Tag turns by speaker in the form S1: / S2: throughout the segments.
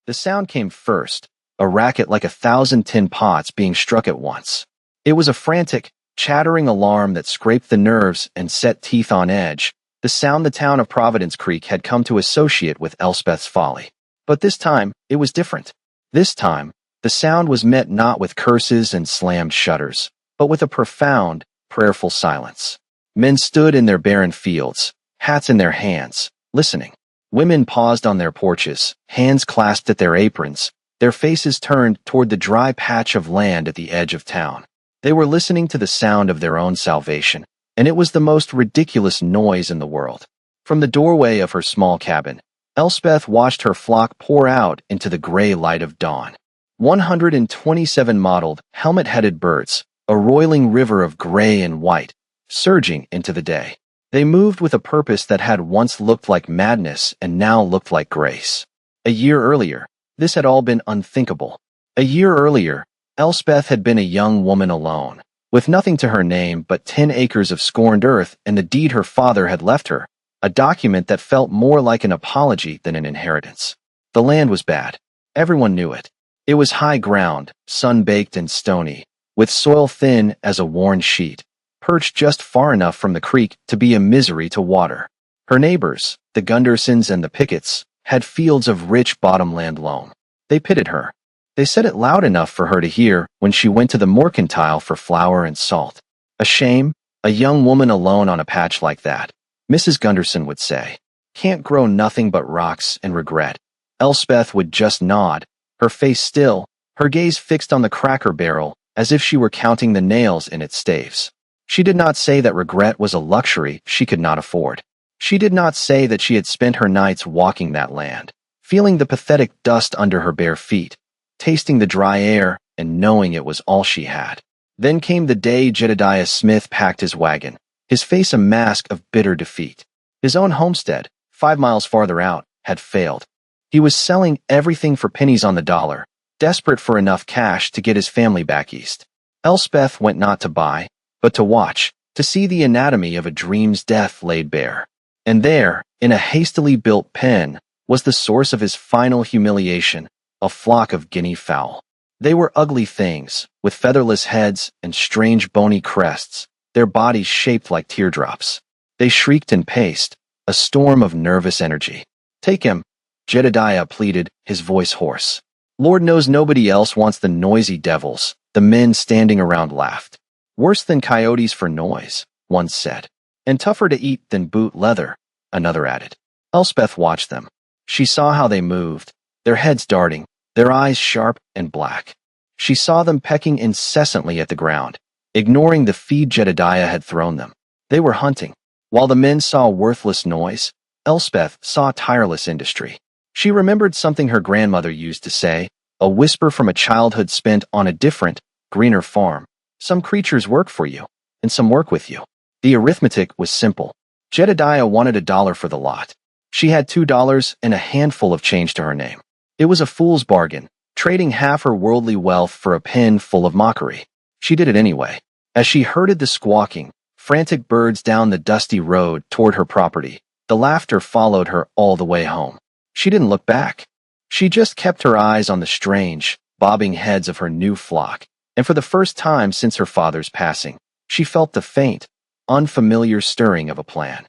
S1: The sound came first, a racket like 1,000 tin pots being struck at once. It was a frantic, chattering alarm that scraped the nerves and set teeth on edge, the sound the town of Providence Creek had come to associate with Elspeth's folly. But this time, it was different. This time, the sound was met not with curses and slammed shutters, but with a profound, prayerful silence. Men stood in their barren fields, hats in their hands, listening. Women paused on their porches, hands clasped at their aprons, their faces turned toward the dry patch of land at the edge of town. They were listening to the sound of their own salvation, and it was the most ridiculous noise in the world. From the doorway of her small cabin, Elspeth watched her flock pour out into the gray light of dawn. 127 mottled, helmet-headed birds, a roiling river of gray and white, surging into the day. They moved with a purpose that had once looked like madness and now looked like grace. A year earlier, this had all been unthinkable. A year earlier, Elspeth had been a young woman alone, with nothing to her name but 10 acres of scorned earth and the deed her father had left her, a document that felt more like an apology than an inheritance. The land was bad. Everyone knew it. It was high ground, sun-baked and stony, with soil thin as a worn sheet, perched just far enough from the creek to be a misery to water. Her neighbors, the Gundersons and the Picketts, had fields of rich bottomland loam. They pitied her. They said it loud enough for her to hear when she went to the mercantile for flour and salt. A shame, a young woman alone on a patch like that, Mrs. Gunderson would say. Can't grow nothing but rocks and regret. Elspeth would just nod, her face still, her gaze fixed on the cracker barrel, as if she were counting the nails in its staves. She did not say that regret was a luxury she could not afford. She did not say that she had spent her nights walking that land, feeling the pathetic dust under her bare feet, tasting the dry air, and knowing it was all she had. Then came the day Jedediah Smith packed his wagon, his face a mask of bitter defeat. His own homestead, 5 miles farther out, had failed. He was selling everything for pennies on the dollar, desperate for enough cash to get his family back east. Elspeth went not to buy, but to watch, to see the anatomy of a dream's death laid bare. And there, in a hastily built pen, was the source of his final humiliation, a flock of guinea fowl. They were ugly things, with featherless heads and strange bony crests, their bodies shaped like teardrops. They shrieked and paced, a storm of nervous energy. Take him, Jedediah pleaded, his voice hoarse. Lord knows nobody else wants the noisy devils, the men standing around laughed. Worse than coyotes for noise, one said. And tougher to eat than boot leather, another added. Elspeth watched them. She saw how they moved, their heads darting, their eyes sharp and black. She saw them pecking incessantly at the ground, ignoring the feed Jedediah had thrown them. They were hunting. While the men saw worthless noise, Elspeth saw tireless industry. She remembered something her grandmother used to say, a whisper from a childhood spent on a different, greener farm. Some creatures work for you, and some work with you. The arithmetic was simple. Jedediah wanted $1 for the lot. She had $2 and a handful of change to her name. It was a fool's bargain, trading half her worldly wealth for a pen full of mockery. She did it anyway. As she herded the squawking, frantic birds down the dusty road toward her property, the laughter followed her all the way home. She didn't look back. She just kept her eyes on the strange, bobbing heads of her new flock, and for the first time since her father's passing, she felt the faint, unfamiliar stirring of a plan.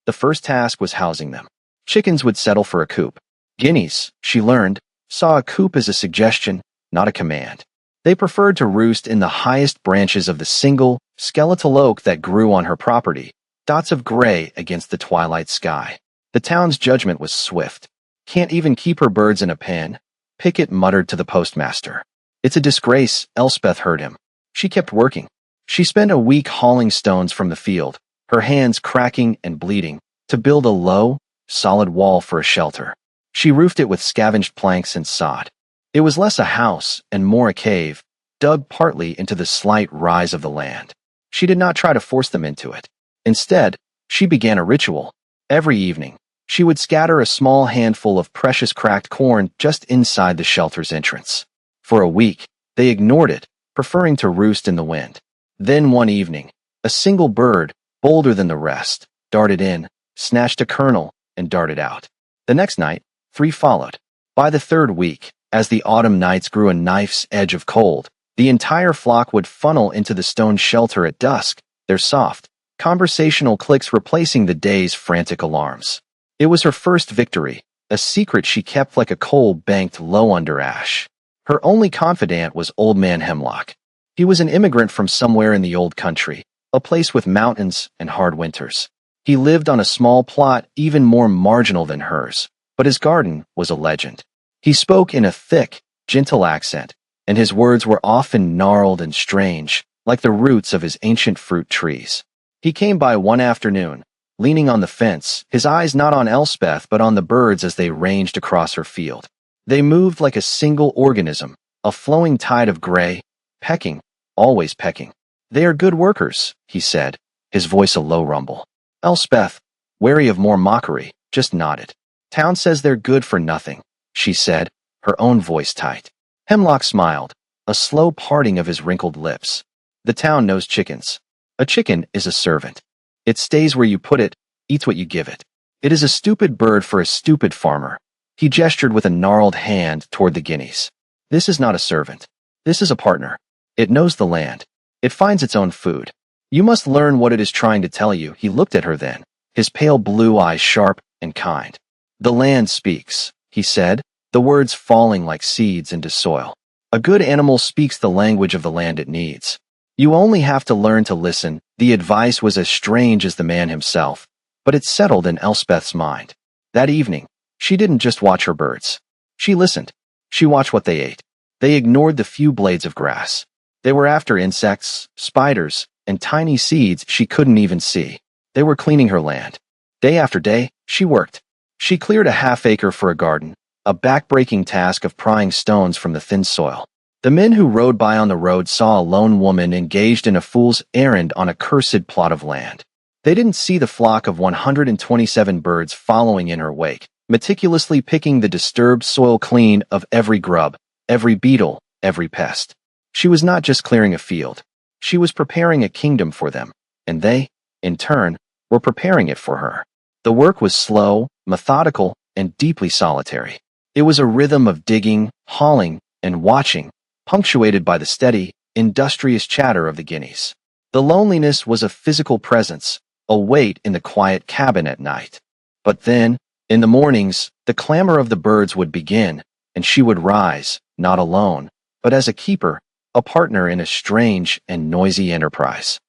S1: The first task was housing them. Chickens would settle for a coop. Guineas, she learned, saw a coop as a suggestion, not a command. They preferred to roost in the highest branches of the single, skeletal oak that grew on her property, dots of gray against the twilight sky. The town's judgment was swift. Can't even keep her birds in a pen, Pickett muttered to the postmaster. It's a disgrace, Elspeth heard him. She kept working. She spent a week hauling stones from the field, her hands cracking and bleeding, to build a low, solid wall for a shelter. She roofed it with scavenged planks and sod. It was less a house and more a cave, dug partly into the slight rise of the land. She did not try to force them into it. Instead, she began a ritual. Every evening, she would scatter a small handful of precious cracked corn just inside the shelter's entrance. For a week, they ignored it, preferring to roost in the wind. Then one evening, a single bird, bolder than the rest, darted in, snatched a kernel, and darted out. The next night, 3 followed. By the third week, as the autumn nights grew a knife's edge of cold, the entire flock would funnel into the stone shelter at dusk, their soft, conversational clicks replacing the day's frantic alarms. It was her first victory, a secret she kept like a coal banked low under ash. Her only confidant was Old Man Hemlock. He was an immigrant from somewhere in the old country, a place with mountains and hard winters. He lived on a small plot even more marginal than hers, but his garden was a legend. He spoke in a thick, gentle accent, and his words were often gnarled and strange, like the roots of his ancient fruit trees. He came by one afternoon, leaning on the fence, his eyes not on Elspeth but on the birds as they ranged across her field. They moved like a single organism, a flowing tide of gray, pecking, always pecking. "They are good workers," he said, his voice a low rumble. Elspeth, wary of more mockery, just nodded. "Town says they're good for nothing," she said, her own voice tight. Hemlock smiled, a slow parting of his wrinkled lips. "The town knows chickens. A chicken is a servant. It stays where you put it, eats what you give it. It is a stupid bird for a stupid farmer." He gestured with a gnarled hand toward the guineas. "This is not a servant. This is a partner. It knows the land. It finds its own food. You must learn what it is trying to tell you." He looked at her then, his pale blue eyes sharp and kind. "The land speaks," he said, the words falling like seeds into soil. "A good animal speaks the language of the land it needs. You only have to learn to listen." The advice was as strange as the man himself, but it settled in Elspeth's mind. That evening, she didn't just watch her birds. She listened. She watched what they ate. They ignored the few blades of grass. They were after insects, spiders, and tiny seeds she couldn't even see. They were cleaning her land. Day after day, she worked. She cleared a half-acre for a garden, a back-breaking task of prying stones from the thin soil. The men who rode by on the road saw a lone woman engaged in a fool's errand on a cursed plot of land. They didn't see the flock of 127 birds following in her wake, meticulously picking the disturbed soil clean of every grub, every beetle, every pest. She was not just clearing a field. She was preparing a kingdom for them, and they, in turn, were preparing it for her. The work was slow, methodical, and deeply solitary. It was a rhythm of digging, hauling, and watching, punctuated by the steady, industrious chatter of the guineas. The loneliness was a physical presence, a weight in the quiet cabin at night. But then, in the mornings, the clamor of the birds would begin, and she would rise, not alone, but as a keeper, a partner in a strange and noisy enterprise.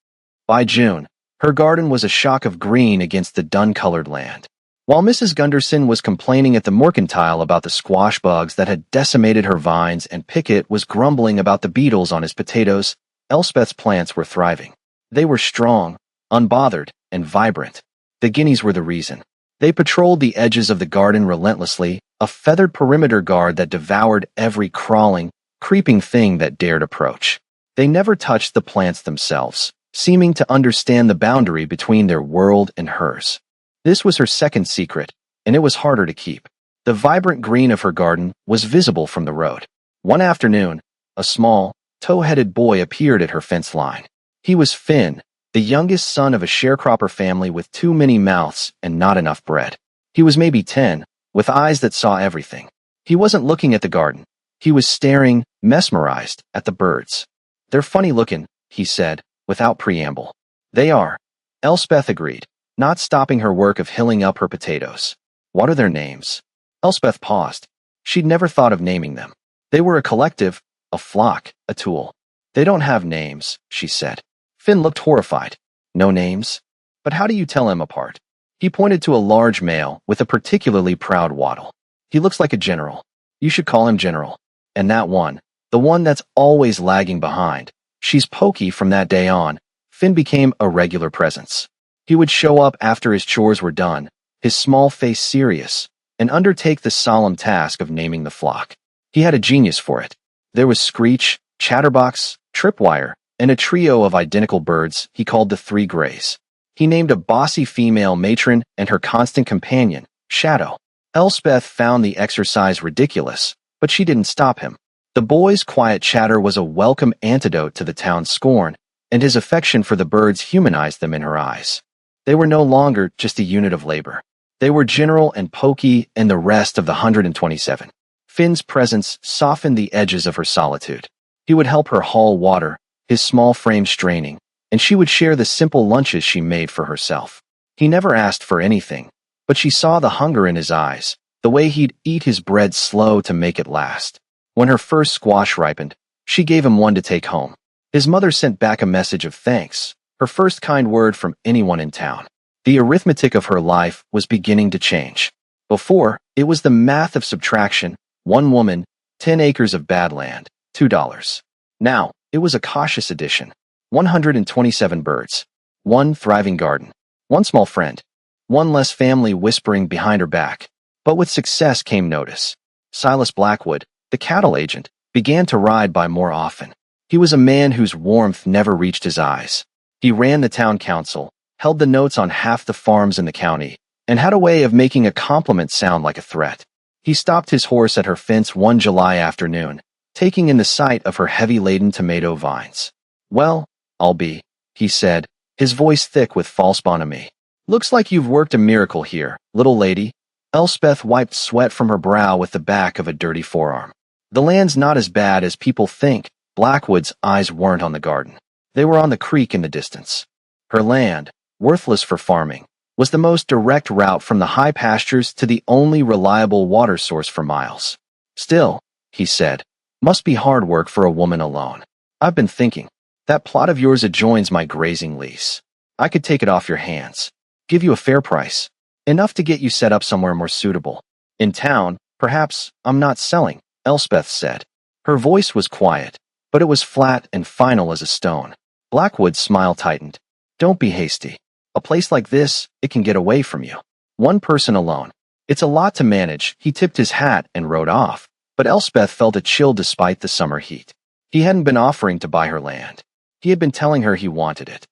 S1: By June, her garden was a shock of green against the dun-colored land. While Mrs. Gunderson was complaining at the mercantile about the squash bugs that had decimated her vines and Pickett was grumbling about the beetles on his potatoes, Elspeth's plants were thriving. They were strong, unbothered, and vibrant. The guineas were the reason. They patrolled the edges of the garden relentlessly, a feathered perimeter guard that devoured every crawling, creeping thing that dared approach. They never touched the plants themselves, seeming to understand the boundary between their world and hers. This was her second secret, and it was harder to keep. The vibrant green of her garden was visible from the road. One afternoon, a small, tow-headed boy appeared at her fence line. He was Finn, the youngest son of a sharecropper family with too many mouths and not enough bread. He was maybe 10, with eyes that saw everything. He wasn't looking at the garden. He was staring, mesmerized, at the birds. "They're funny looking," he said, without preamble. "They are," Elspeth agreed, not stopping her work of hilling up her potatoes. "What are their names?" Elspeth paused. She'd never thought of naming them. They were a collective, a flock, a tool. "They don't have names," she said. Finn looked horrified. "No names? But how do you tell them apart?" He pointed to a large male with a particularly proud wattle. "He looks like a general. You should call him General. And that one, the one that's always lagging behind. She's pokey." From that day on, Finn became a regular presence. He would show up after his chores were done, his small face serious, and undertake the solemn task of naming the flock. He had a genius for it. There was Screech, Chatterbox, Tripwire, and a trio of identical birds he called the Three Grays. He named a bossy female matron and her constant companion, Shadow. Elspeth found the exercise ridiculous, but she didn't stop him. The boy's quiet chatter was a welcome antidote to the town's scorn, and his affection for the birds humanized them in her eyes. They were no longer just a unit of labor. They were General and Pokey and the rest of the 127. Finn's presence softened the edges of her solitude. He would help her haul water, his small frame straining, and she would share the simple lunches she made for herself. He never asked for anything, but she saw the hunger in his eyes, the way he'd eat his bread slow to make it last. When her first squash ripened, she gave him one to take home. His mother sent back a message of thanks, her first kind word from anyone in town. The arithmetic of her life was beginning to change. Before, it was the math of subtraction: 1 woman, 10 acres of bad land, $2. Now, it was a cautious addition: 127 birds, 1 thriving garden, 1 small friend, 1 less family whispering behind her back. But with success came notice. Silas Blackwood, the cattle agent, began to ride by more often. He was a man whose warmth never reached his eyes. He ran the town council, held the notes on half the farms in the county, and had a way of making a compliment sound like a threat. He stopped his horse at her fence one July afternoon, taking in the sight of her heavy-laden tomato vines. "Well, I'll be," he said, his voice thick with false bonhomie. "Looks like you've worked a miracle here, little lady." Elspeth wiped sweat from her brow with the back of a dirty forearm. "The land's not as bad as people think." Blackwood's eyes weren't on the garden. They were on the creek in the distance. Her land, worthless for farming, was the most direct route from the high pastures to the only reliable water source for miles. "Still," he said, "must be hard work for a woman alone. I've been thinking, that plot of yours adjoins my grazing lease. I could take it off your hands, give you a fair price, enough to get you set up somewhere more suitable. In town, perhaps. I'm not selling," Elspeth said. Her voice was quiet, but it was flat and final as a stone. Blackwood's smile tightened. "Don't be hasty. A place like this, it can get away from you. 1 person alone. It's a lot to manage." He tipped his hat and rode off, but Elspeth felt a chill despite the summer heat. He hadn't been offering to buy her land. He had been telling her he wanted it.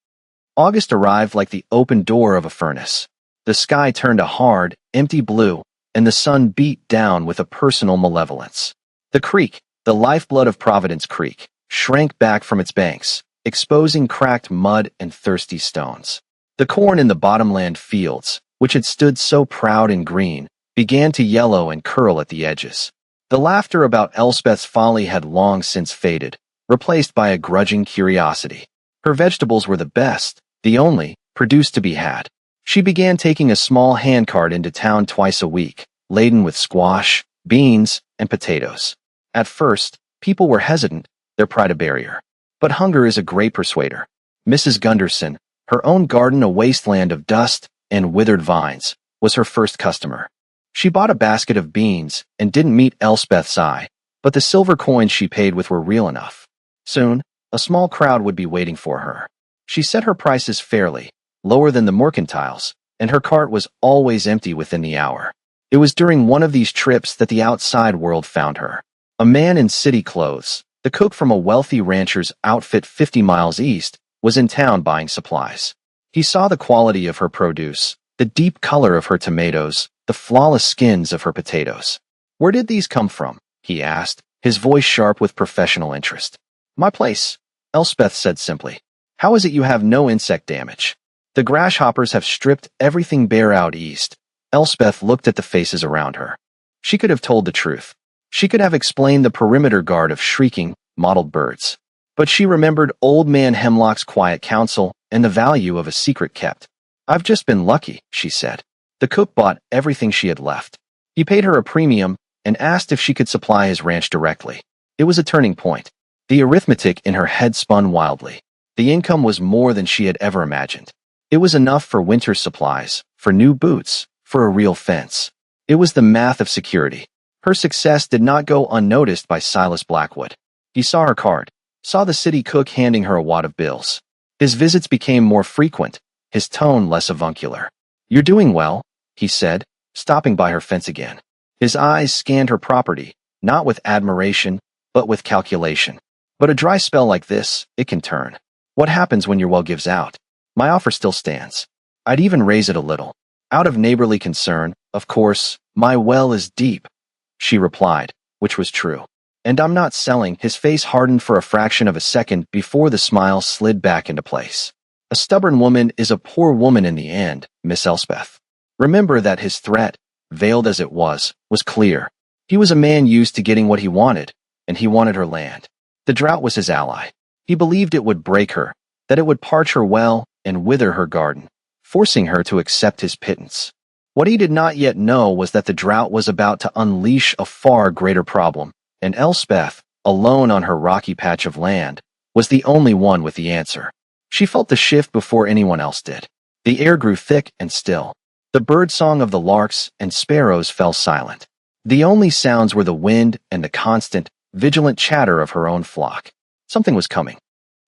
S1: August arrived like the open door of a furnace. The sky turned a hard, empty blue, and the sun beat down with a personal malevolence. The creek, the lifeblood of Providence Creek, shrank back from its banks, exposing cracked mud and thirsty stones. The corn in the bottomland fields, which had stood so proud and green, began to yellow and curl at the edges. The laughter about Elspeth's folly had long since faded, replaced by a grudging curiosity. Her vegetables were the best, the only, produce to be had. She began taking a small handcart into town twice a week, laden with squash, beans, and potatoes. At first, people were hesitant, their pride a barrier. But hunger is a great persuader. Mrs. Gunderson, her own garden a wasteland of dust and withered vines, was her first customer. She bought a basket of beans and didn't meet Elspeth's eye, but the silver coins she paid with were real enough. Soon, a small crowd would be waiting for her. She set her prices fairly, lower than the mercantiles, and her cart was always empty within the hour. It was during one of these trips that the outside world found her. A man in city clothes, the cook from a wealthy rancher's outfit 50 miles east, was in town buying supplies. He saw the quality of her produce, the deep color of her tomatoes, the flawless skins of her potatoes. "Where did these come from?" he asked, his voice sharp with professional interest. "My place," Elspeth said simply. "How is it you have no insect damage?" "The grasshoppers have stripped everything bare out east." Elspeth looked at the faces around her. She could have told the truth. She could have explained the perimeter guard of shrieking, mottled birds. But she remembered Old Man Hemlock's quiet counsel and the value of a secret kept. "I've just been lucky," she said. The cook bought everything she had left. He paid her a premium and asked if she could supply his ranch directly. It was a turning point. The arithmetic in her head spun wildly. The income was more than she had ever imagined. It was enough for winter supplies, for new boots, for a real fence. It was the math of security. Her success did not go unnoticed by Silas Blackwood. He saw her card, saw the city cook handing her a wad of bills. His visits became more frequent, his tone less avuncular. "You're doing well," he said, stopping by her fence again. His eyes scanned her property, not with admiration, but with calculation. "But a dry spell like this, it can turn. What happens when your well gives out? My offer still stands. I'd even raise it a little. Out of neighborly concern, of course. My well is deep," she replied, which was true. "And I'm not selling." His face hardened for a fraction of a second before the smile slid back into place. "A stubborn woman is a poor woman in the end, Miss Elspeth." Remember that his threat, veiled as it was clear. He was a man used to getting what he wanted, and he wanted her land. The drought was his ally. He believed it would break her, that it would parch her well and wither her garden, forcing her to accept his pittance. What he did not yet know was that the drought was about to unleash a far greater problem, and Elspeth, alone on her rocky patch of land, was the only one with the answer. She felt the shift before anyone else did. The air grew thick and still. The birdsong of the larks and sparrows fell silent. The only sounds were the wind and the constant, vigilant chatter of her own flock. Something was coming.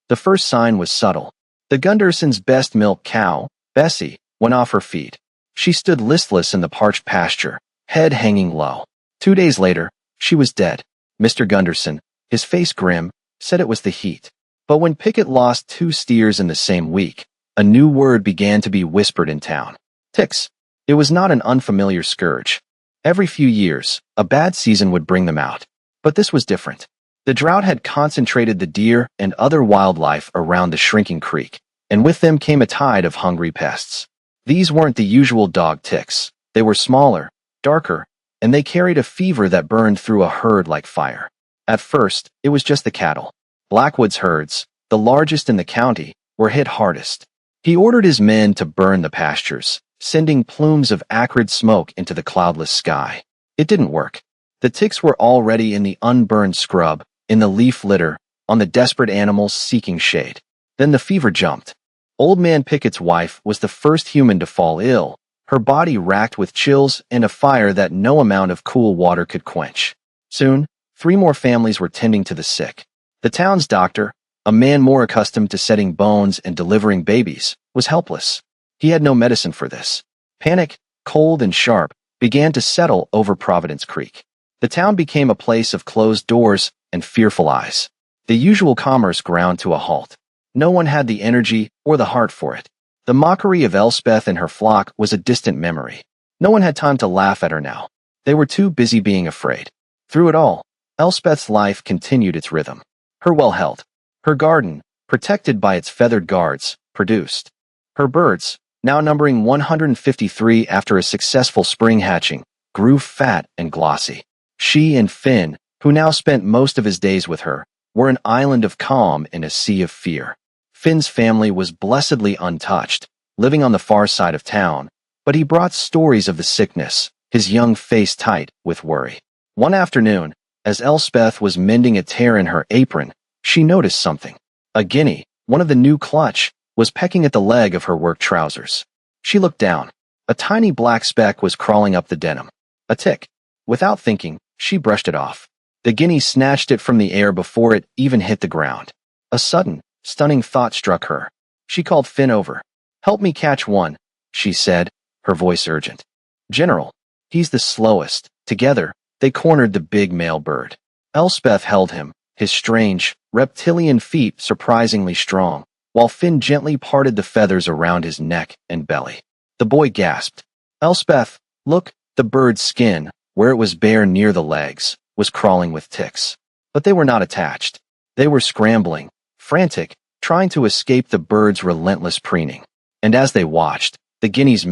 S1: The first sign was subtle. The Gundersons' best milk cow, Bessie, went off her feet. She stood listless in the parched pasture, head hanging low. 2 days later, she was dead. Mr. Gunderson, his face grim, said it was the heat. But when Pickett lost 2 steers in the same week, a new word began to be whispered in town. Ticks. It was not an unfamiliar scourge. Every few years, a bad season would bring them out. But this was different. The drought had concentrated the deer and other wildlife around the shrinking creek, and with them came a tide of hungry pests. These weren't the usual dog ticks. They were smaller, darker, and they carried a fever that burned through a herd like fire. At first, it was just the cattle. Blackwood's herds, the largest in the county, were hit hardest. He ordered his men to burn the pastures, sending plumes of acrid smoke into the cloudless sky. It didn't work. The ticks were already in the unburned scrub, in the leaf litter, on the desperate animals seeking shade. Then the fever jumped. Old Man Pickett's wife was the first human to fall ill, her body racked with chills and a fire that no amount of cool water could quench. Soon, 3 more families were tending to the sick. The town's doctor, a man more accustomed to setting bones and delivering babies, was helpless. He had no medicine for this. Panic, cold and sharp, began to settle over Providence Creek. The town became a place of closed doors and fearful eyes. The usual commerce ground to a halt. No one had the energy or the heart for it. The mockery of Elspeth and her flock was a distant memory. No one had time to laugh at her now. They were too busy being afraid. Through it all, Elspeth's life continued its rhythm. Her well held. Her garden, protected by its feathered guards, produced. Her birds, now numbering 153 after a successful spring hatching, grew fat and glossy. She and Finn, who now spent most of his days with her, were an island of calm in a sea of fear. Finn's family was blessedly untouched, living on the far side of town, but he brought stories of the sickness, his young face tight with worry. One afternoon, as Elspeth was mending a tear in her apron, she noticed something. A guinea, one of the new clutch, was pecking at the leg of her work trousers. She looked down. A tiny black speck was crawling up the denim. A tick. Without thinking, she brushed it off. The guinea snatched it from the air before it even hit the ground. A sudden, stunning thought struck her. She called Finn over. "Help me catch one," she said, her voice urgent. "General, he's the slowest." Together, they cornered the big male bird. Elspeth held him, his strange, reptilian feet surprisingly strong, while Finn gently parted the feathers around his neck and belly. The boy gasped. "Elspeth, look!" The bird's skin, where it was bare near the legs, was crawling with ticks. But they were not attached. They were scrambling, frantic, trying to escape the bird's relentless preening. And as they watched, the guinea's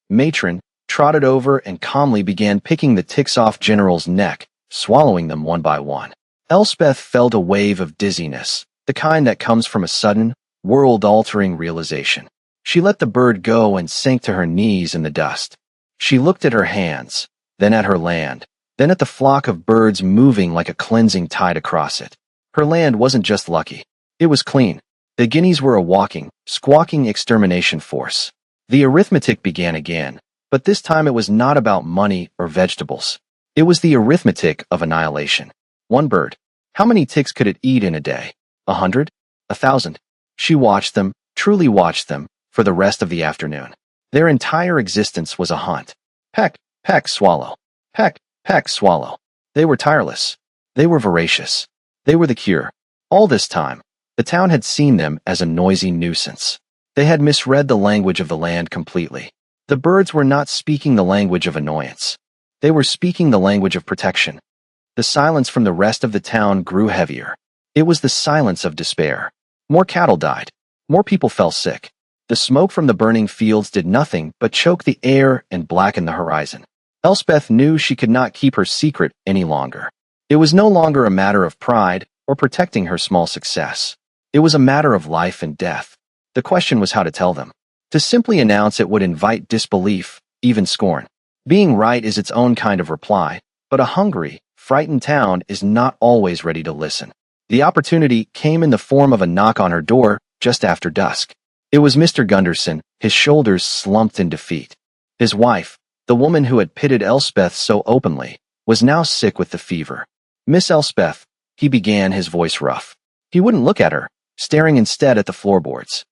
S1: matron, trotted over and calmly began picking the ticks off General's neck, swallowing them one by one. Elspeth felt a wave of dizziness, the kind that comes from a sudden, world-altering realization. She let the bird go and sank to her knees in the dust. She looked at her hands, then at her land, then at the flock of birds moving like a cleansing tide across it. Her land wasn't just lucky. It was clean. The guineas were a walking, squawking extermination force. The arithmetic began again, but this time it was not about money or vegetables. It was the arithmetic of annihilation. One bird. How many ticks could it eat in a day? 100? 1,000? She watched them, truly watched them, for the rest of the afternoon. Their entire existence was a hunt. Peck, peck, swallow. Peck, peck, swallow. They were tireless. They were voracious. They were the cure. All this time, the town had seen them as a noisy nuisance. They had misread the language of the land completely. The birds were not speaking the language of annoyance. They were speaking the language of protection. The silence from the rest of the town grew heavier. It was the silence of despair. More cattle died. More people fell sick. The smoke from the burning fields did nothing but choke the air and blacken the horizon. Elspeth knew she could not keep her secret any longer. It was no longer a matter of pride or protecting her small success. It was a matter of life and death. The question was how to tell them. To simply announce it would invite disbelief, even scorn. Being right is its own kind of reply, but a hungry, frightened town is not always ready to listen. The opportunity came in the form of a knock on her door just after dusk. It was Mr. Gunderson, his shoulders slumped in defeat. His wife, the woman who had pitted Elspeth so openly, was now sick with the fever. "Miss Elspeth," he began, his voice rough. He wouldn't look at her, staring instead at the floorboards.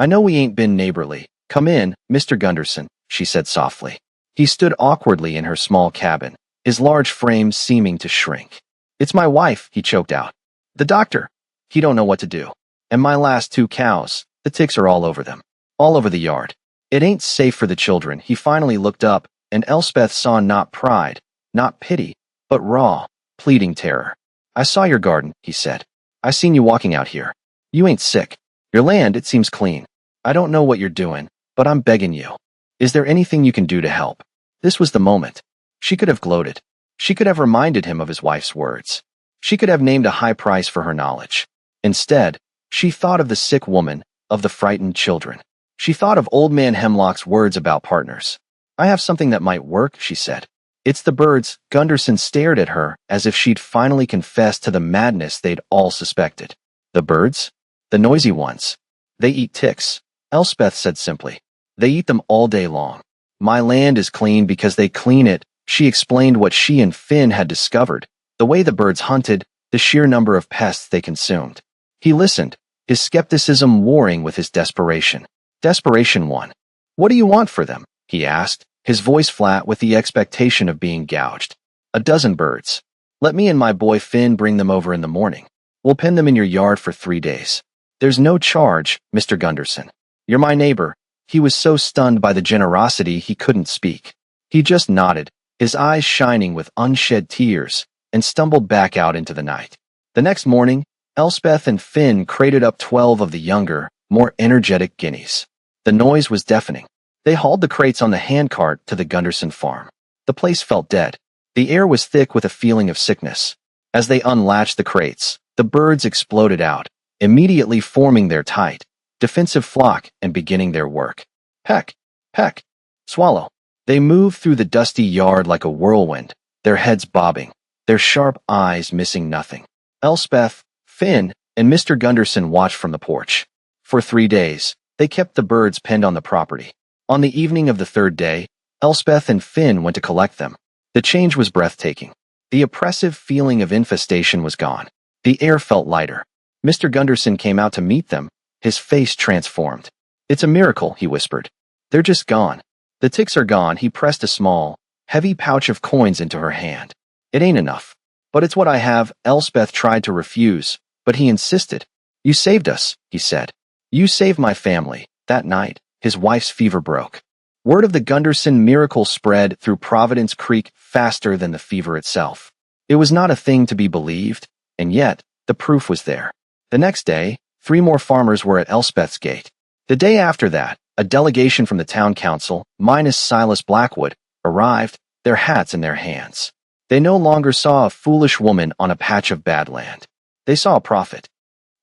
S1: I know we ain't been neighborly. Come in, Mr. Gunderson," she said softly. He stood awkwardly in her small cabin, his large frame seeming to shrink. "It's my wife," he choked out. "The doctor. He don't know what to do. And my last 2 cows, the ticks are all over them. All over the yard. It ain't safe for the children." He finally looked up, and Elspeth saw not pride, not pity, but raw, pleading terror. "I saw your garden," he said. "I seen you walking out here. You ain't sick. Your land, it seems clean. I don't know what you're doing, but I'm begging you. Is there anything you can do to help?" This was the moment. She could have gloated. She could have reminded him of his wife's words. She could have named a high price for her knowledge. Instead, she thought of the sick woman, of the frightened children. She thought of Old Man Hemlock's words about partners. "I have something that might work," she said. "It's the birds." Gunderson stared at her as if she'd finally confessed to the madness they'd all suspected. "The birds? The noisy ones. They eat ticks," Elspeth said simply. "They eat them all day long. My land is clean because they clean it." She explained what she and Finn had discovered, the way the birds hunted, the sheer number of pests they consumed. He listened, his skepticism warring with his desperation. Desperation won. "What do you want for them?" he asked, his voice flat with the expectation of being gouged. "A dozen birds. Let me and my boy Finn bring them over in the morning. We'll pen them in your yard for 3 days. There's no charge, Mr. Gunderson. You're my neighbor." He was so stunned by the generosity he couldn't speak. He just nodded, his eyes shining with unshed tears, and stumbled back out into the night. The next morning, Elspeth and Finn crated up 12 of the younger, more energetic guineas. The noise was deafening. They hauled the crates on the handcart to the Gunderson farm. The place felt dead. The air was thick with a feeling of sickness. As they unlatched the crates, the birds exploded out, immediately forming their tight, defensive flock and beginning their work. Peck, peck, swallow. They moved through the dusty yard like a whirlwind, their heads bobbing, their sharp eyes missing nothing. Elspeth, Finn, and Mr. Gunderson watched from the porch. For 3 days, they kept the birds penned on the property. On the evening of the 3rd day, Elspeth and Finn went to collect them. The change was breathtaking. The oppressive feeling of infestation was gone. The air felt lighter. Mr. Gunderson came out to meet them, his face transformed. "It's a miracle," he whispered. "They're just gone. The ticks are gone." He pressed a small, heavy pouch of coins into her hand. "It ain't enough. But it's what I have." Elspeth tried to refuse, but he insisted. "You saved us," he said. "You saved my family." That night, his wife's fever broke. Word of the Gunderson miracle spread through Providence Creek faster than the fever itself. It was not a thing to be believed, and yet, the proof was there. The next day, 3 more farmers were at Elspeth's gate. The day after that, a delegation from the town council, minus Silas Blackwood, arrived, their hats in their hands. They no longer saw a foolish woman on a patch of bad land. They saw a prophet.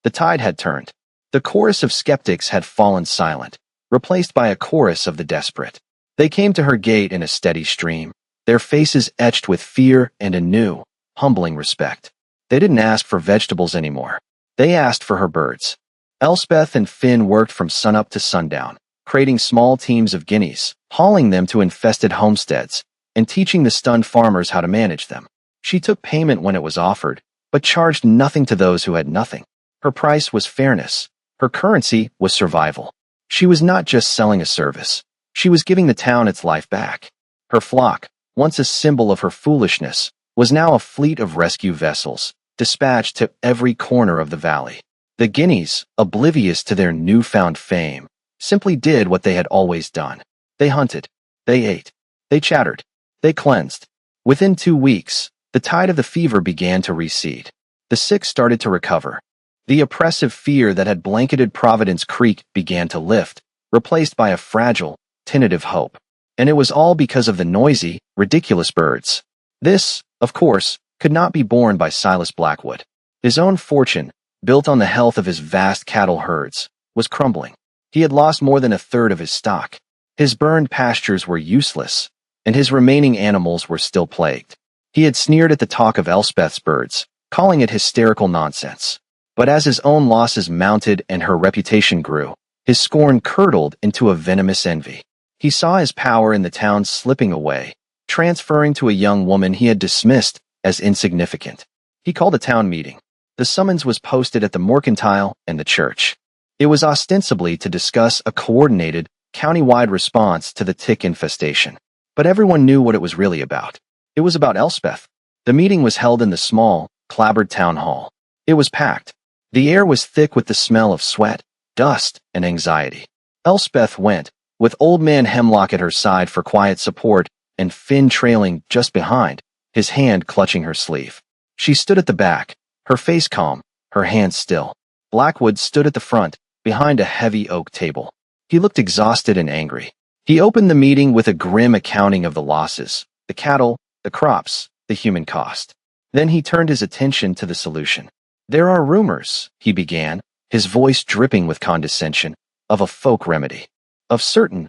S1: The tide had turned. The chorus of skeptics had fallen silent, replaced by a chorus of the desperate. They came to her gate in a steady stream, their faces etched with fear and a new, humbling respect. They didn't ask for vegetables anymore. They asked for her birds. Elspeth and Finn worked from sunup to sundown, creating small teams of guineas, hauling them to infested homesteads, and teaching the stunned farmers how to manage them. She took payment when it was offered, but charged nothing to those who had nothing. Her price was fairness. Her currency was survival. She was not just selling a service. She was giving the town its life back. Her flock, once a symbol of her foolishness, was now a fleet of rescue vessels, dispatched to every corner of the valley. The guineas, oblivious to their newfound fame, simply did what they had always done. They hunted. They ate. They chattered. They cleansed. Within 2 weeks, the tide of the fever began to recede. The sick started to recover. The oppressive fear that had blanketed Providence Creek began to lift, replaced by a fragile, tentative hope. And it was all because of the noisy, ridiculous birds. This, of course, could not be borne by Silas Blackwood. His own fortune, built on the health of his vast cattle herds, was crumbling. He had lost more than a third of his stock. His burned pastures were useless, and his remaining animals were still plagued. He had sneered at the talk of Elspeth's birds, calling it hysterical nonsense. But as his own losses mounted and her reputation grew, his scorn curdled into a venomous envy. He saw his power in the town slipping away, transferring to a young woman he had dismissed as insignificant. He called a town meeting. The summons was posted at the mercantile and the church. It was ostensibly to discuss a coordinated, county-wide response to the tick infestation. But everyone knew what it was really about. It was about Elspeth. The meeting was held in the small, clapboard town hall. It was packed. The air was thick with the smell of sweat, dust, and anxiety. Elspeth went, with Old Man Hemlock at her side for quiet support and Finn trailing just behind, his hand clutching her sleeve. She stood at the back, her face calm, her hands still. Blackwood stood at the front, behind a heavy oak table. He looked exhausted and angry. He opened the meeting with a grim accounting of the losses, the cattle, the crops, the human cost. Then he turned his attention to the solution. There are rumors, he began, his voice dripping with condescension, of a folk remedy. Of certain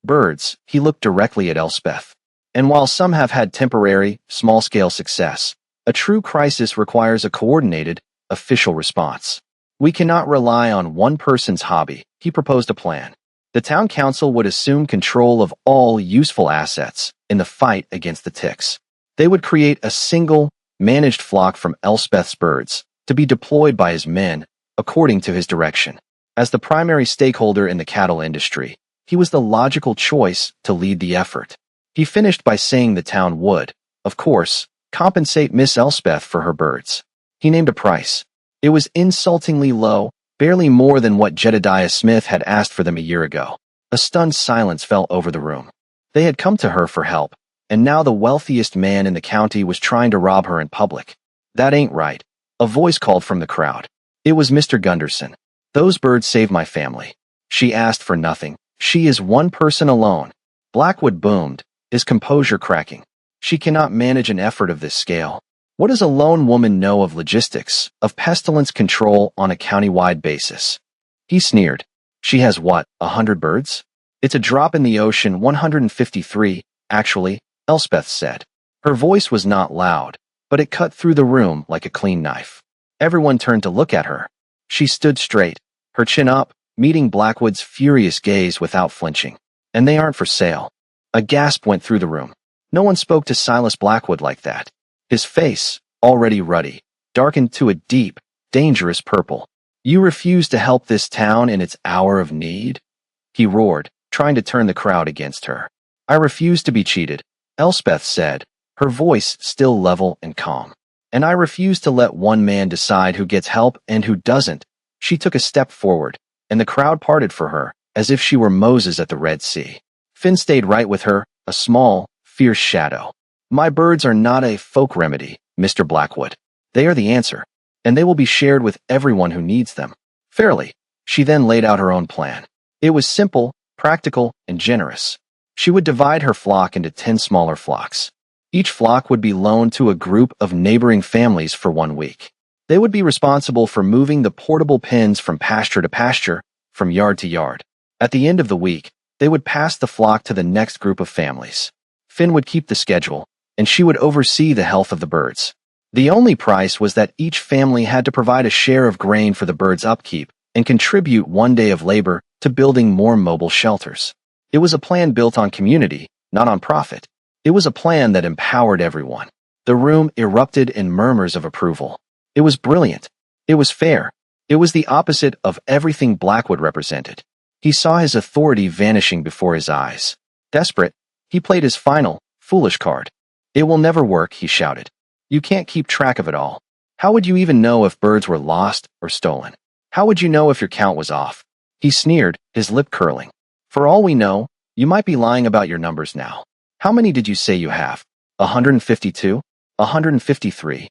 S1: birds, he looked directly at Elspeth. And while some have had temporary, small-scale success, a true crisis requires a coordinated, official response. We cannot rely on one person's hobby. He proposed a plan. The town council would assume control of all useful assets in the fight against the ticks. They would create a single, managed flock from Elspeth's birds, to be deployed by his men, according to his direction. As the primary stakeholder in the cattle industry, he was the logical choice to lead the effort. He finished by saying the town would, of course, compensate Miss Elspeth for her birds. He named a price. It was insultingly low, barely more than what Jedediah Smith had asked for them a year ago. A stunned silence fell over the room. They had come to her for help, and now the wealthiest man in the county was trying to rob her in public. That ain't right. A voice called from the crowd. It was Mr. Gunderson. Those birds saved my family. She asked for nothing. She is one person alone. Blackwood boomed, his composure cracking. She cannot manage an effort of this scale. What does a lone woman know of logistics, of pestilence control on a county-wide basis? He sneered. She has what, 100 birds? It's a drop in the ocean, 153, actually, Elspeth said. Her voice was not loud, but it cut through the room like a clean knife. Everyone turned to look at her. She stood straight, her chin up, meeting Blackwood's furious gaze without flinching. And they aren't for sale. A gasp went through the room. No one spoke to Silas Blackwood like that. His face, already ruddy, darkened to a deep, dangerous purple. You refuse to help this town in its hour of need? He roared, trying to turn the crowd against her. I refuse to be cheated, Elspeth said, her voice still level and calm. And I refuse to let one man decide who gets help and who doesn't. She took a step forward, and the crowd parted for her, as if she were Moses at the Red Sea. Finn stayed right with her, a small, fierce shadow. My birds are not a folk remedy, Mr. Blackwood. They are the answer, and they will be shared with everyone who needs them. Fairly. She then laid out her own plan. It was simple, practical, and generous. She would divide her flock into 10 smaller flocks. Each flock would be loaned to a group of neighboring families for 1 week. They would be responsible for moving the portable pens from pasture to pasture, from yard to yard. At the end of the week, they would pass the flock to the next group of families. Finn would keep the schedule, and she would oversee the health of the birds. The only price was that each family had to provide a share of grain for the birds' upkeep and contribute 1 day of labor to building more mobile shelters. It was a plan built on community, not on profit. It was a plan that empowered everyone. The room erupted in murmurs of approval. It was brilliant. It was fair. It was the opposite of everything Blackwood represented. He saw his authority vanishing before his eyes. Desperate, he played his final, foolish card. It will never work, he shouted. You can't keep track of it all. How would you even know if birds were lost or stolen? How would you know if your count was off? He sneered, his lip curling. For all we know, you might be lying about your numbers now. How many did you say you have? 152? 153?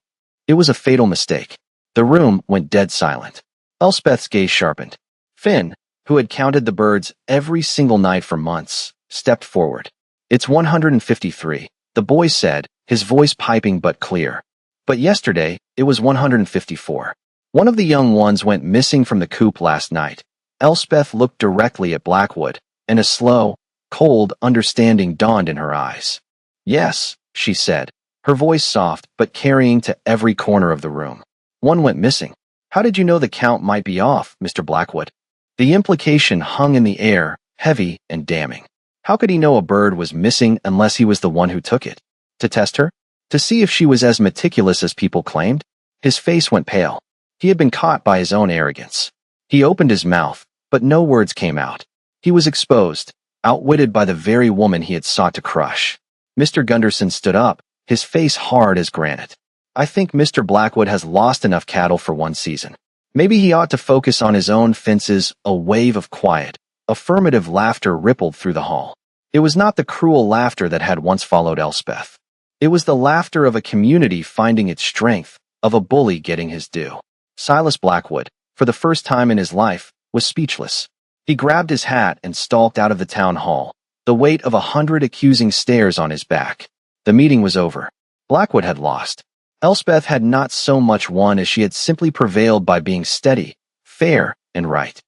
S1: It was a fatal mistake. The room went dead silent. Elspeth's gaze sharpened. Finn, who had counted the birds every single night for months, stepped forward. It's 153, the boy said, his voice piping but clear. But yesterday, it was 154. One of the young ones went missing from the coop last night. Elspeth looked directly at Blackwood, and a slow, cold understanding dawned in her eyes. Yes, she said, her voice soft but carrying to every corner of the room. One went missing. How did you know the count might be off, Mr. Blackwood? The implication hung in the air, heavy and damning. How could he know a bird was missing unless he was the one who took it? To test her? To see if she was as meticulous as people claimed? His face went pale. He had been caught by his own arrogance. He opened his mouth, but no words came out. He was exposed, outwitted by the very woman he had sought to crush. Mr. Gunderson stood up, his face hard as granite. I think Mr. Blackwood has lost enough cattle for one season. Maybe he ought to focus on his own fences. A wave of quiet, affirmative laughter rippled through the hall. It was not the cruel laughter that had once followed Elspeth. It was the laughter of a community finding its strength, of a bully getting his due. Silas Blackwood, for the first time in his life, was speechless. He grabbed his hat and stalked out of the town hall, the weight of 100 accusing stares on his back. The meeting was over. Blackwood had lost. Elspeth had not so much won as she had simply prevailed by being steady, fair, and right.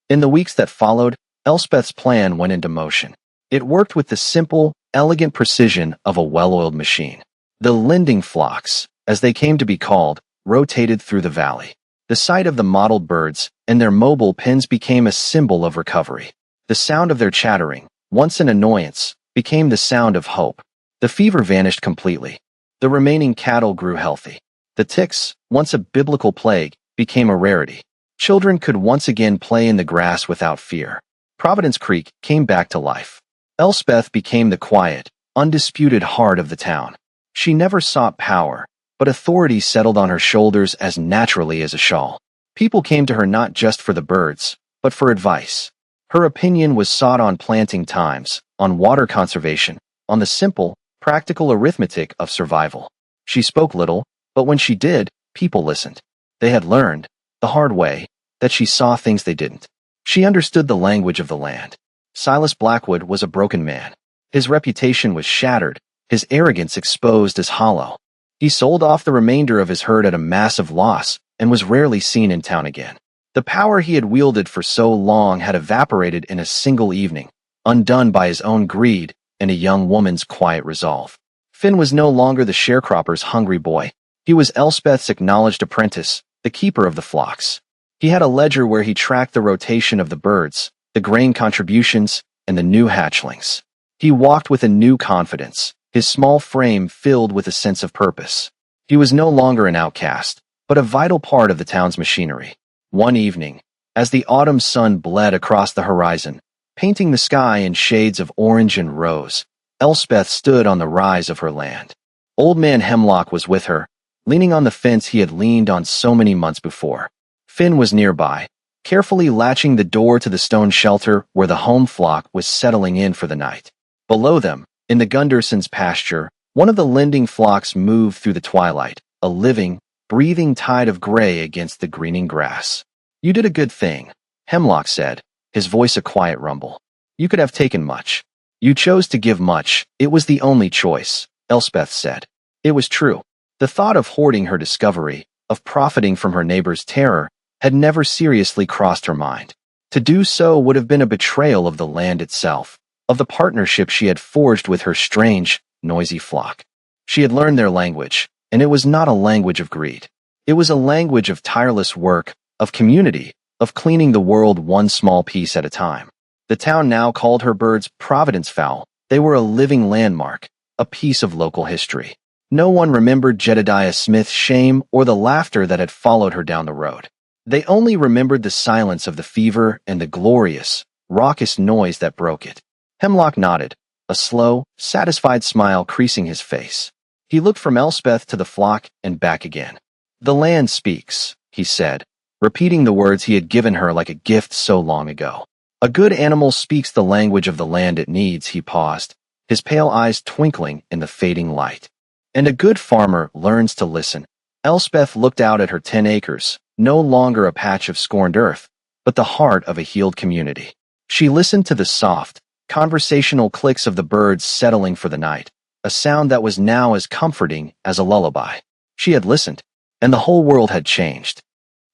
S1: In the weeks that followed, Elspeth's plan went into motion. It worked with the simple, elegant precision of a well-oiled machine. The lending flocks, as they came to be called, rotated through the valley. The sight of the mottled birds and their mobile pens became a symbol of recovery. The sound of their chattering, once an annoyance, became the sound of hope. The fever vanished completely. The remaining cattle grew healthy. The ticks, once a biblical plague, became a rarity. Children could once again play in the grass without fear. Providence Creek came back to life. Elspeth became the quiet, undisputed heart of the town. She never sought power, but authority settled on her shoulders as naturally as a shawl. People came to her not just for the birds, but for advice. Her opinion was sought on planting times, on water conservation, on the simple, practical arithmetic of survival. She spoke little, but when she did, people listened. They had learned, the hard way, that she saw things they didn't. She understood the language of the land. Silas Blackwood was a broken man. His reputation was shattered, his arrogance exposed as hollow. He sold off the remainder of his herd at a massive loss and was rarely seen in town again. The power he had wielded for so long had evaporated in a single evening, undone by his own greed and a young woman's quiet resolve. Finn was no longer the sharecropper's hungry boy. He was Elspeth's acknowledged apprentice, the keeper of the flocks. He had a ledger where he tracked the rotation of the birds, the grain contributions, and the new hatchlings. He walked with a new confidence, his small frame filled with a sense of purpose. He was no longer an outcast, but a vital part of the town's machinery. One evening, as the autumn sun bled across the horizon, painting the sky in shades of orange and rose, Elspeth stood on the rise of her land. Old Man Hemlock was with her, leaning on the fence he had leaned on so many months before. Finn was nearby, carefully latching the door to the stone shelter where the home flock was settling in for the night. Below them, in the Gundersons' pasture, one of the lending flocks moved through the twilight, a living, breathing tide of gray against the greening grass. You did a good thing, Hemlock said, his voice a quiet rumble. You could have taken much. You chose to give much. It was the only choice, Elspeth said. It was true. The thought of hoarding her discovery, of profiting from her neighbor's terror, had never seriously crossed her mind. To do so would have been a betrayal of the land itself, of the partnership she had forged with her strange, noisy flock. She had learned their language, and it was not a language of greed. It was a language of tireless work, of community, of cleaning the world one small piece at a time. The town now called her birds Providence fowl. They were a living landmark, a piece of local history. No one remembered Jedediah Smith's shame or the laughter that had followed her down the road. They only remembered the silence of the fever and the glorious, raucous noise that broke it. Hemlock nodded, a slow, satisfied smile creasing his face. He looked from Elspeth to the flock and back again. The land speaks, he said, repeating the words he had given her like a gift so long ago. A good animal speaks the language of the land it needs, he paused, his pale eyes twinkling in the fading light. And a good farmer learns to listen. Elspeth looked out at her 10 acres, no longer a patch of scorned earth, but the heart of a healed community. She listened to the soft, conversational clicks of the birds settling for the night, a sound that was now as comforting as a lullaby. She had listened, and the whole world had changed.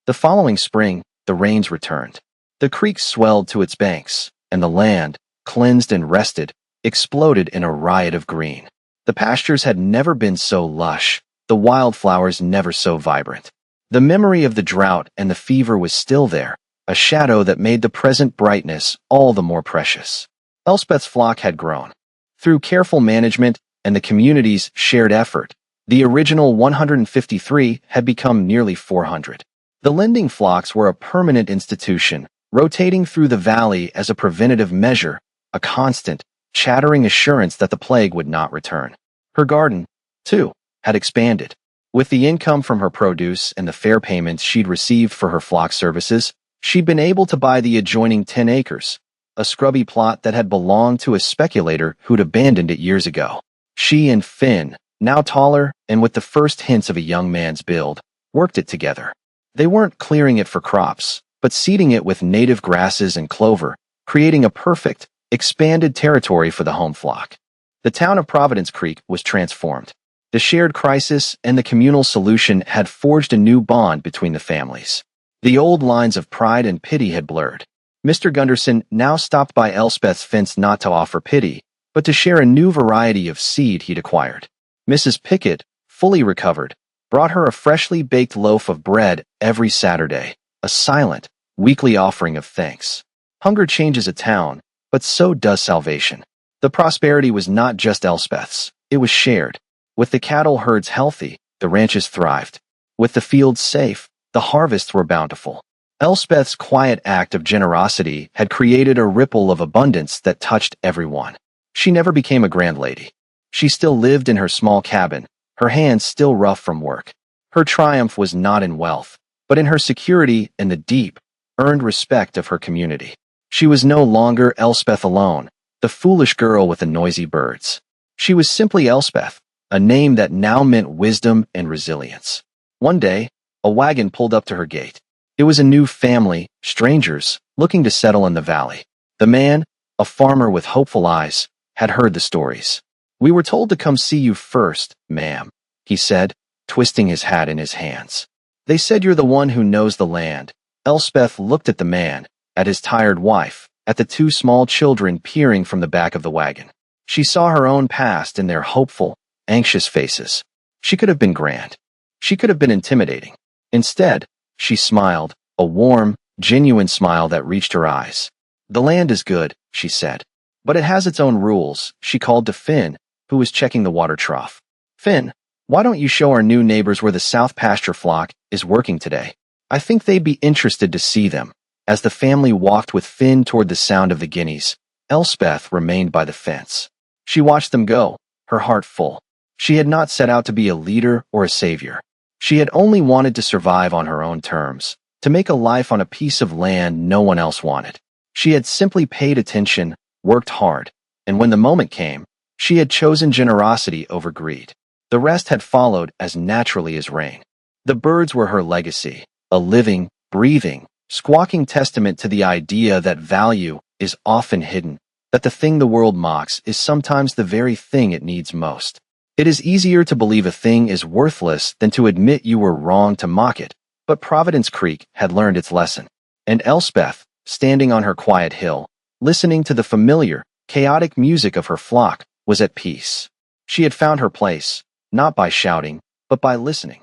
S1: The following spring, the rains returned. The creek swelled to its banks, and the land, cleansed and rested, exploded in a riot of green. The pastures had never been so lush, the wildflowers never so vibrant. The memory of the drought and the fever was still there, a shadow that made the present brightness all the more precious. Elspeth's flock had grown. Through careful management and the community's shared effort, the original 153 had become nearly 400. The lending flocks were a permanent institution, rotating through the valley as a preventative measure, a constant, chattering assurance that the plague would not return. Her garden, too, had expanded. With the income from her produce and the fair payments she'd received for her flock services, she'd been able to buy the adjoining 10 acres, a scrubby plot that had belonged to a speculator who'd abandoned it years ago. She and Finn, now taller and with the first hints of a young man's build, worked it together. They weren't clearing it for crops, but seeding it with native grasses and clover, creating a perfect, expanded territory for the home flock. The town of Providence Creek was transformed. The shared crisis and the communal solution had forged a new bond between the families. The old lines of pride and pity had blurred. Mr. Gunderson now stopped by Elspeth's fence not to offer pity, but to share a new variety of seed he'd acquired. Mrs. Pickett, fully recovered, brought her a freshly baked loaf of bread every Saturday, a silent, weekly offering of thanks. Hunger changes a town, but so does salvation. The prosperity was not just Elspeth's, it was shared. With the cattle herds healthy, the ranches thrived. With the fields safe, the harvests were bountiful. Elspeth's quiet act of generosity had created a ripple of abundance that touched everyone. She never became a grand lady. She still lived in her small cabin, her hands still rough from work. Her triumph was not in wealth, but in her security and the deep, earned respect of her community. She was no longer Elspeth alone, the foolish girl with the noisy birds. She was simply Elspeth, a name that now meant wisdom and resilience. One day, a wagon pulled up to her gate. It was a new family, strangers, looking to settle in the valley. The man, a farmer with hopeful eyes, had heard the stories. "We were told to come see you first, ma'am," he said, twisting his hat in his hands. "They said you're the one who knows the land." Elspeth looked at the man, at his tired wife, at the two small children peering from the back of the wagon. She saw her own past in their hopeful, anxious faces. She could have been grand. She could have been intimidating. Instead, she smiled, a warm, genuine smile that reached her eyes. "The land is good," she said. "But it has its own rules," she called to Finn, who was checking the water trough. "Finn, why don't you show our new neighbors where the South Pasture flock is working today? I think they'd be interested to see them." As the family walked with Finn toward the sound of the guineas, Elspeth remained by the fence. She watched them go, her heart full. She had not set out to be a leader or a savior. She had only wanted to survive on her own terms, to make a life on a piece of land no one else wanted. She had simply paid attention, worked hard, and when the moment came, she had chosen generosity over greed. The rest had followed as naturally as rain. The birds were her legacy, a living, breathing, squawking testament to the idea that value is often hidden, that the thing the world mocks is sometimes the very thing it needs most. It is easier to believe a thing is worthless than to admit you were wrong to mock it, but Providence Creek had learned its lesson. And Elspeth, standing on her quiet hill, listening to the familiar, chaotic music of her flock, was at peace. She had found her place, not by shouting, but by listening.